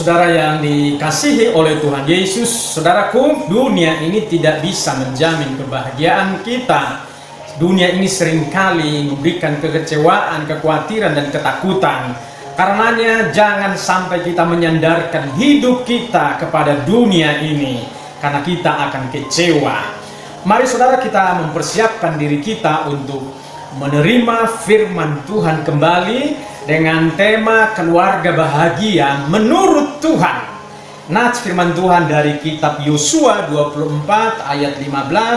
Saudara yang dikasihi oleh Tuhan Yesus, saudaraku, dunia ini tidak bisa menjamin kebahagiaan kita. Dunia ini seringkali memberikan kekecewaan, kekhawatiran, dan ketakutan. Karenanya jangan sampai kita menyandarkan hidup kita kepada dunia ini, karena kita akan kecewa. Mari saudara, kita mempersiapkan diri kita untuk menerima firman Tuhan kembali dengan tema keluarga bahagia menurut Tuhan. Nats firman Tuhan dari kitab Yosua 24 ayat 15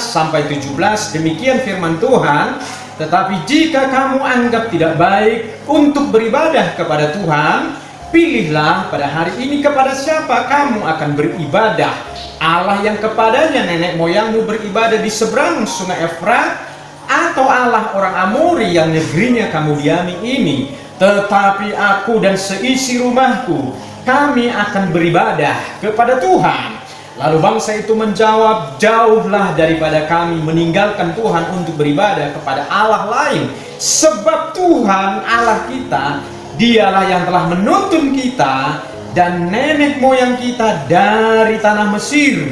sampai 17. Demikian firman Tuhan. Tetapi jika kamu anggap tidak baik untuk beribadah kepada Tuhan, pilihlah pada hari ini kepada siapa kamu akan beribadah. Allah yang kepadanya nenek moyangmu beribadah di seberang sungai Efrat, atau Allah orang Amori yang negerinya kamu diami ini. Tetapi aku dan seisi rumahku, kami akan beribadah kepada Tuhan. Lalu bangsa itu menjawab, jauhlah daripada kami meninggalkan Tuhan untuk beribadah kepada Allah lain. Sebab Tuhan Allah kita, dialah yang telah menuntun kita dan nenek moyang kita dari tanah Mesir,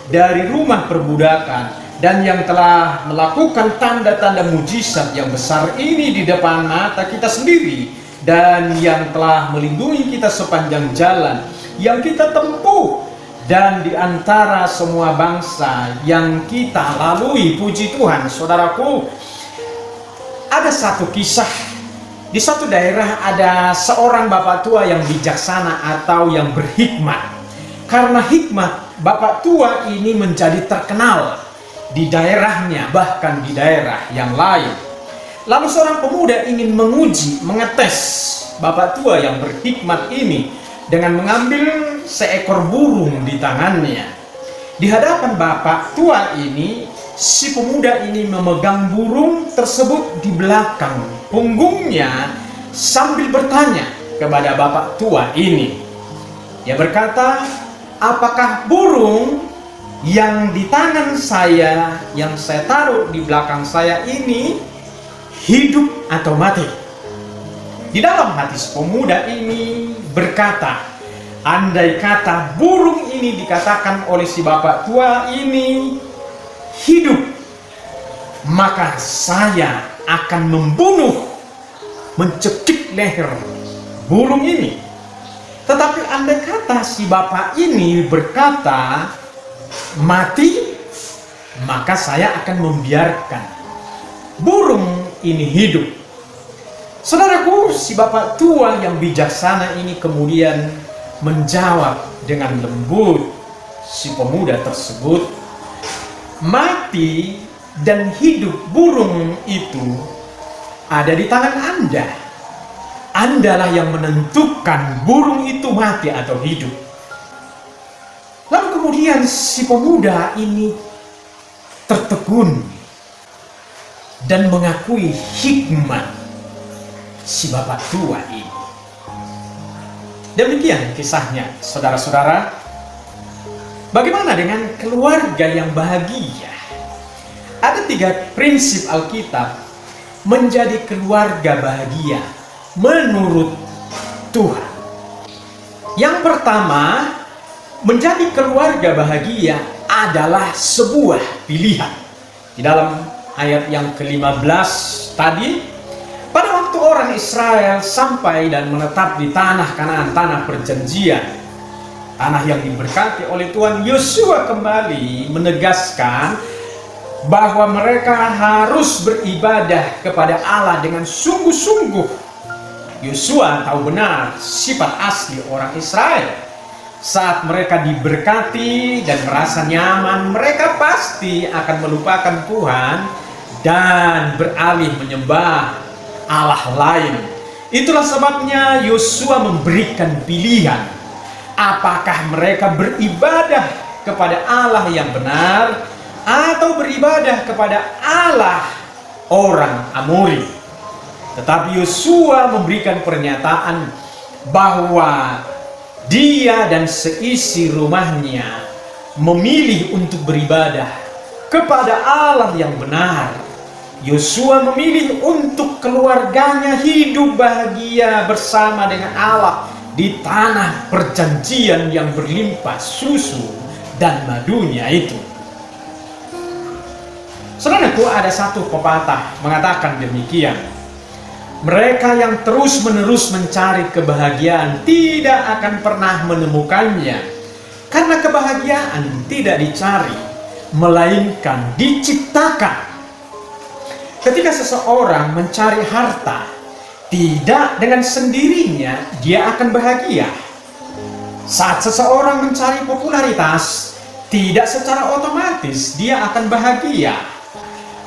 dari rumah perbudakan, dan yang telah melakukan tanda-tanda mujizat yang besar ini di depan mata kita sendiri, dan yang telah melindungi kita sepanjang jalan yang kita tempuh dan di antara semua bangsa yang kita lalui. Puji Tuhan. Saudaraku, ada satu kisah. Di satu daerah ada seorang bapak tua yang bijaksana atau yang berhikmat. Karena hikmat, bapak tua ini menjadi terkenal di daerahnya, bahkan di daerah yang lain. Lalu seorang pemuda ingin mengetes bapak tua yang berhikmat ini dengan mengambil seekor burung di tangannya. Di hadapan bapak tua ini, si pemuda ini memegang burung tersebut di belakang punggungnya sambil bertanya kepada bapak tua ini. Dia berkata, apakah burung yang di tangan saya, yang saya taruh di belakang saya ini hidup atau mati? Di dalam hati pemuda ini berkata, andai kata burung ini dikatakan oleh si bapak tua ini hidup, maka saya akan membunuh, mencekik leher burung ini. Tetapi andai kata si bapak ini berkata mati, maka saya akan membiarkan burung ini hidup. Saudaraku, si bapak tua yang bijaksana ini kemudian menjawab dengan lembut si pemuda tersebut, mati dan hidup burung itu ada di tangan Anda. Andalah yang menentukan burung itu mati atau hidup. Lalu kemudian si pemuda ini tertegun dan mengakui hikmat si bapak tua ini. Demikian kisahnya, saudara-saudara. Bagaimana dengan keluarga yang bahagia? Ada 3 prinsip Alkitab menjadi keluarga bahagia menurut Tuhan. Yang pertama, menjadi keluarga bahagia adalah sebuah pilihan. Di dalam ayat yang ke-15 tadi, pada waktu orang Israel sampai dan menetap di tanah Kanaan, tanah perjanjian, tanah yang diberkati oleh Tuhan, Yosua kembali menegaskan bahwa mereka harus beribadah kepada Allah dengan sungguh-sungguh. Yosua tahu benar sifat asli orang Israel. Saat mereka diberkati dan merasa nyaman, mereka pasti akan melupakan Tuhan dan beralih menyembah Allah lain. Itulah sebabnya Yosua memberikan pilihan. Apakah mereka beribadah kepada Allah yang benar atau beribadah kepada Allah orang Amori? Tetapi Yosua memberikan pernyataan bahwa dia dan seisi rumahnya memilih untuk beribadah kepada Allah yang benar. Yosua memilih untuk keluarganya hidup bahagia bersama dengan Allah di tanah perjanjian yang berlimpah susu dan madunya itu. Saudaraku, ada satu pepatah mengatakan demikian. Mereka yang terus-menerus mencari kebahagiaan tidak akan pernah menemukannya, karena kebahagiaan tidak dicari, melainkan diciptakan. Ketika seseorang mencari harta, tidak dengan sendirinya dia akan bahagia. Saat seseorang mencari popularitas, tidak secara otomatis dia akan bahagia.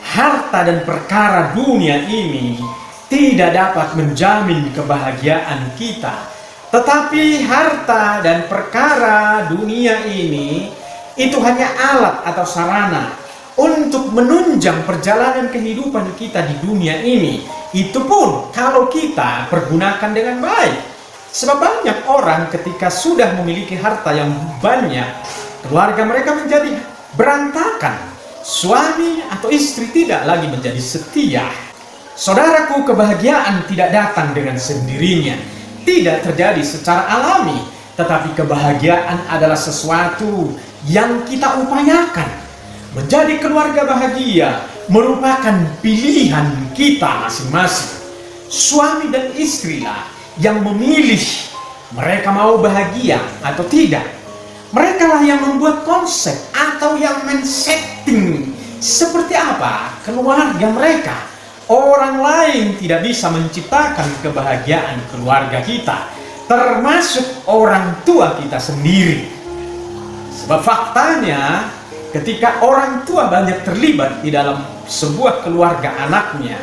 Harta dan perkara dunia ini tidak dapat menjamin kebahagiaan kita. Tetapi harta dan perkara dunia ini itu hanya alat atau sarana untuk menunjang perjalanan kehidupan kita di dunia ini. Itu pun kalau kita pergunakan dengan baik. Sebab banyak orang ketika sudah memiliki harta yang banyak, keluarga mereka menjadi berantakan. Suami atau istri tidak lagi menjadi setia. Saudaraku, kebahagiaan tidak datang dengan sendirinya, tidak terjadi secara alami, tetapi kebahagiaan adalah sesuatu yang kita upayakan. Menjadi keluarga bahagia merupakan pilihan kita masing-masing. Suami dan istrilah yang memilih mereka mau bahagia atau tidak. Mereka lah yang membuat konsep atau yang men-setting seperti apa keluarga mereka. Orang lain tidak bisa menciptakan kebahagiaan keluarga kita, termasuk orang tua kita sendiri. Sebab faktanya, ketika orang tua banyak terlibat di dalam sebuah keluarga anaknya,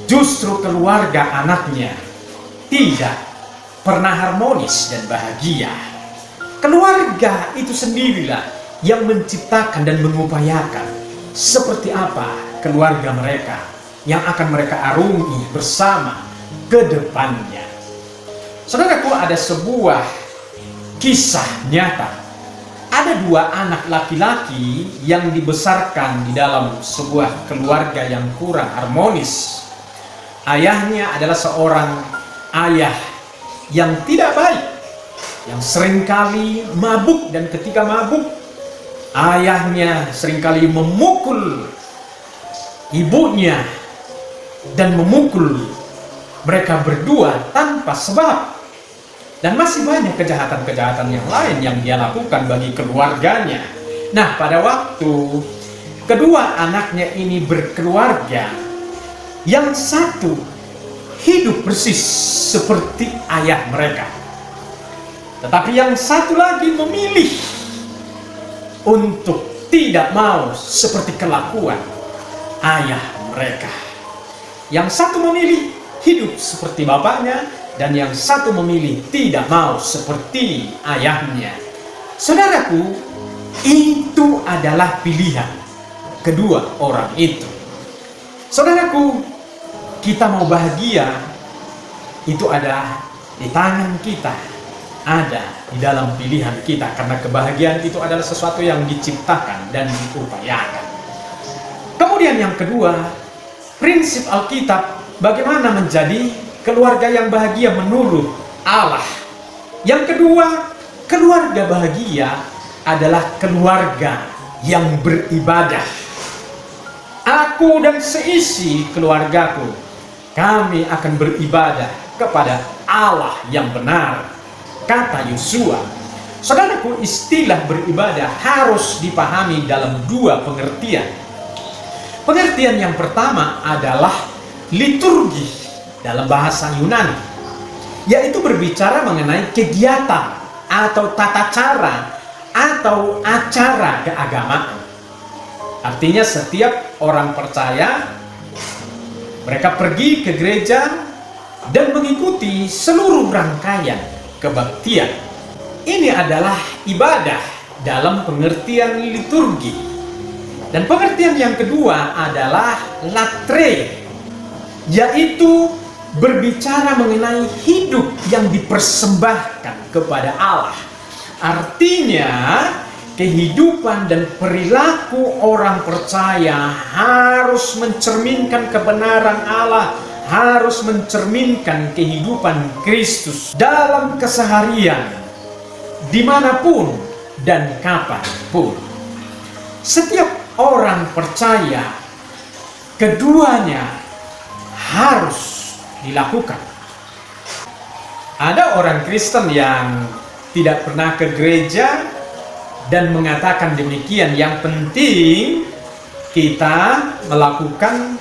justru keluarga anaknya tidak pernah harmonis dan bahagia. Keluarga itu sendirilah yang menciptakan dan mengupayakan seperti apa keluarga mereka yang akan mereka arungi bersama ke depannya. Saudaraku, ada sebuah kisah nyata. Ada dua anak laki-laki yang dibesarkan di dalam sebuah keluarga yang kurang harmonis. Ayahnya adalah seorang ayah yang tidak baik, yang seringkali mabuk, dan ketika mabuk, ayahnya seringkali memukul ibunya dan memukul mereka berdua tanpa sebab. Dan masih banyak kejahatan-kejahatan yang lain yang dia lakukan bagi keluarganya. Nah, pada waktu kedua anaknya ini berkeluarga, yang satu hidup persis seperti ayah mereka, tetapi yang satu lagi memilih untuk tidak mau seperti kelakuan ayah mereka. Yang satu memilih hidup seperti bapaknya, dan yang satu memilih tidak mau seperti ayahnya. Saudaraku, itu adalah pilihan kedua orang itu. Saudaraku, kita mau bahagia, itu ada di tangan kita, ada di dalam pilihan kita, karena kebahagiaan itu adalah sesuatu yang diciptakan dan diupayakan. Kemudian yang kedua, prinsip Alkitab bagaimana menjadi keluarga yang bahagia menurut Allah. Yang kedua, keluarga bahagia adalah keluarga yang beribadah. Aku dan seisi keluargaku, kami akan beribadah kepada Allah yang benar, kata Yosua. Saudaraku, istilah beribadah harus dipahami dalam dua pengertian. Pengertian yang pertama adalah liturgi dalam bahasa Yunani, yaitu berbicara mengenai kegiatan atau tata cara atau acara keagamaan. Artinya setiap orang percaya, mereka pergi ke gereja dan mengikuti seluruh rangkaian kebaktian. Ini adalah ibadah dalam pengertian liturgi. Dan pengertian yang kedua adalah latre, yaitu berbicara mengenai hidup yang dipersembahkan kepada Allah. Artinya, kehidupan dan perilaku orang percaya harus mencerminkan kebenaran Allah, harus mencerminkan kehidupan Kristus dalam keseharian, dimanapun dan kapanpun. Setiap orang percaya keduanya harus dilakukan. Ada orang Kristen yang tidak pernah ke gereja dan mengatakan demikian, yang penting kita melakukan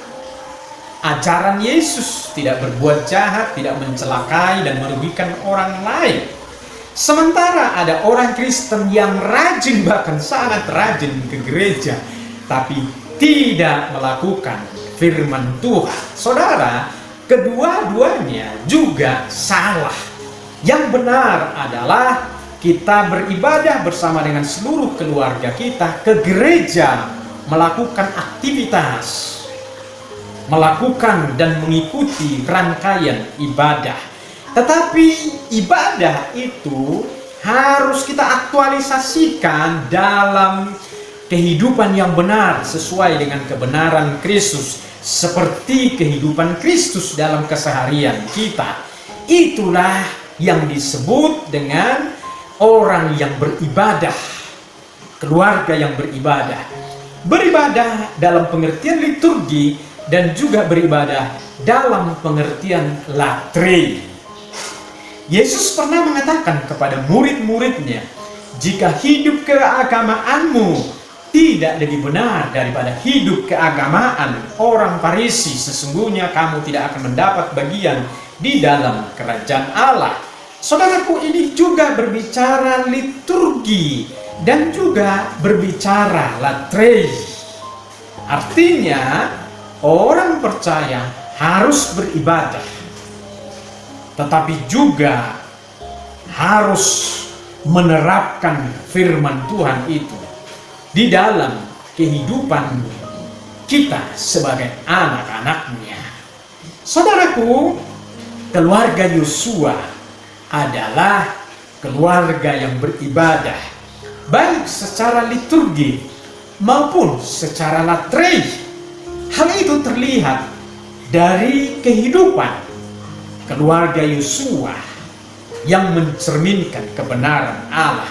ajaran Yesus, tidak berbuat jahat, tidak mencelakai dan merugikan orang lain. Sementara ada orang Kristen yang rajin, bahkan sangat rajin ke gereja, tapi tidak melakukan firman Tuhan. Saudara, kedua-duanya juga salah. Yang benar adalah kita beribadah bersama dengan seluruh keluarga kita ke gereja, melakukan aktivitas, melakukan dan mengikuti rangkaian ibadah. Tetapi ibadah itu harus kita aktualisasikan dalam kehidupan yang benar sesuai dengan kebenaran Kristus, seperti kehidupan Kristus dalam keseharian kita. Itulah yang disebut dengan orang yang beribadah, keluarga yang beribadah. Beribadah dalam pengertian liturgi dan juga beribadah dalam pengertian latre. Yesus pernah mengatakan kepada murid-muridnya, jika hidup keagamaanmu tidak lebih benar daripada hidup keagamaan orang Farisi, sesungguhnya kamu tidak akan mendapat bagian di dalam kerajaan Allah. Saudaraku, ini juga berbicara liturgi dan juga berbicara latre. Artinya orang percaya harus beribadah, tetapi juga harus menerapkan firman Tuhan itu di dalam kehidupan kita sebagai anak-anaknya. Saudaraku, keluarga Yosua adalah keluarga yang beribadah, baik secara liturgi maupun secara latre. Hal itu terlihat dari kehidupan keluarga Yosua yang mencerminkan kebenaran Allah.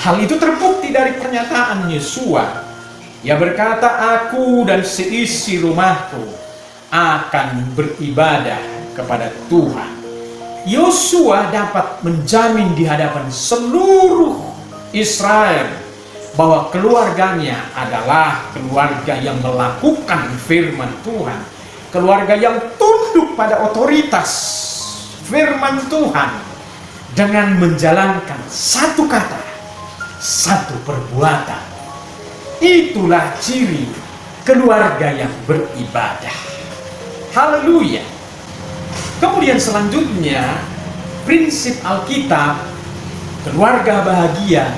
Hal itu terbukti dari pernyataan Yosua. Ia berkata, aku dan seisi rumahku akan beribadah kepada Tuhan. Yosua dapat menjamin di hadapan seluruh Israel bahwa keluarganya adalah keluarga yang melakukan firman Tuhan, keluarga yang tunduk pada otoritas firman Tuhan dengan menjalankan satu kata, satu perbuatan. Itulah ciri keluarga yang beribadah. Haleluya. Kemudian selanjutnya, prinsip Alkitab, keluarga bahagia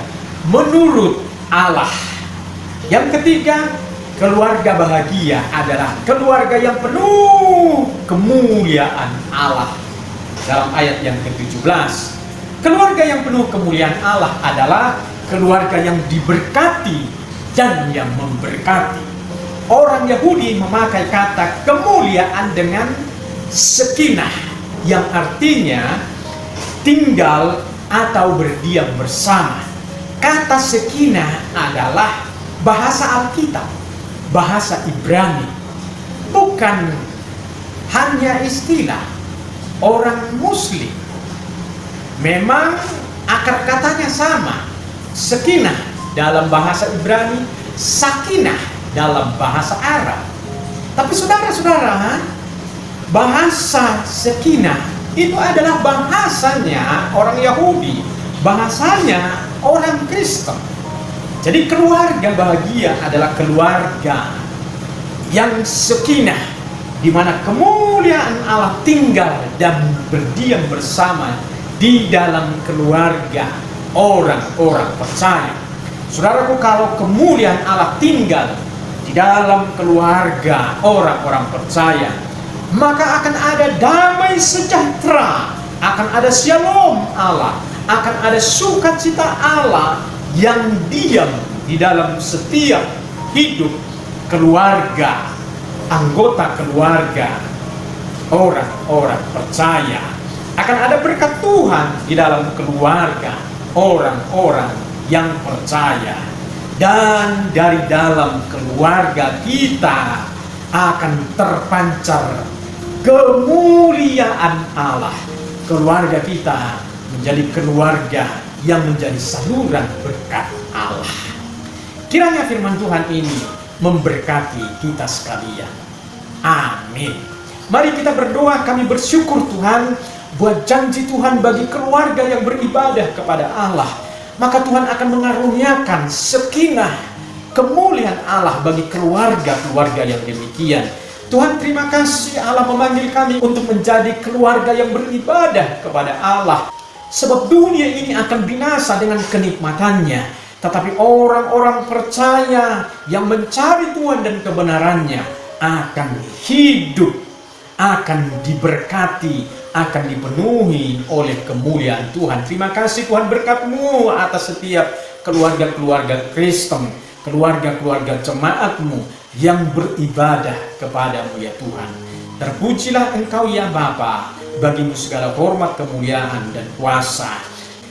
menurut Allah. Yang ketiga, keluarga bahagia adalah keluarga yang penuh kemuliaan Allah. Dalam ayat yang ke-17, keluarga yang penuh kemuliaan Allah adalah keluarga yang diberkati dan yang memberkati. Orang Yahudi memakai kata kemuliaan dengan sekinah, yang artinya tinggal atau berdiam bersama. Kata sekinah adalah bahasa Alkitab, bahasa Ibrani, bukan hanya istilah orang Muslim. Memang akar katanya sama, sekinah dalam bahasa Ibrani, sakinah dalam bahasa Arab. Tapi saudara-saudara, bahasa sekinah itu adalah bahasanya orang Yahudi, bahasanya orang Kristen. Jadi keluarga bahagia adalah keluarga yang sekinah, di mana kemuliaan Allah tinggal dan berdiam bersama di dalam keluarga orang-orang percaya. Saudaraku, kalau kemuliaan Allah tinggal di dalam keluarga orang-orang percaya, maka akan ada damai sejahtera, akan ada shalom Allah, akan ada sukacita Allah yang diam di dalam setiap hidup keluarga, anggota keluarga orang-orang percaya. Akan ada berkat Tuhan di dalam keluarga orang-orang yang percaya. Dan dari dalam keluarga kita akan terpancar kemuliaan Allah. Keluarga kita menjadi keluarga yang menjadi saluran berkat Allah. Kiranya firman Tuhan ini memberkati kita sekalian. Amin. Mari kita berdoa. Kami bersyukur Tuhan buat janji Tuhan bagi keluarga yang beribadah kepada Allah. Maka Tuhan akan mengaruniakan sekinah kemuliaan Allah bagi keluarga-keluarga yang demikian. Tuhan, terima kasih Allah memanggil kami untuk menjadi keluarga yang beribadah kepada Allah. Sebab dunia ini akan binasa dengan kenikmatannya, tetapi orang-orang percaya yang mencari Tuhan dan kebenarannya akan hidup, akan diberkati, akan dipenuhi oleh kemuliaan Tuhan. Terima kasih Tuhan, berkat-Mu atas setiap keluarga-keluarga Kristen, keluarga-keluarga jemaat-Mu yang beribadah kepadamu ya Tuhan. Terpujilah Engkau ya Bapa, bagimu segala hormat, kemuliaan, dan kuasa.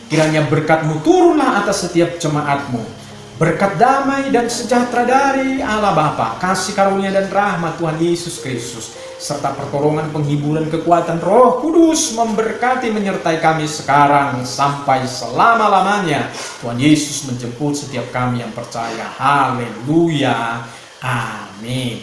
Kiranya berkat-Mu turunlah atas setiap jemaat-Mu. Berkat damai dan sejahtera dari Allah Bapa, kasih karunia dan rahmat Tuhan Yesus Kristus, serta pertolongan, penghiburan, kekuatan Roh Kudus memberkati menyertai kami sekarang sampai selama-lamanya. Tuhan Yesus menjemput setiap kami yang percaya. Haleluya. Amin.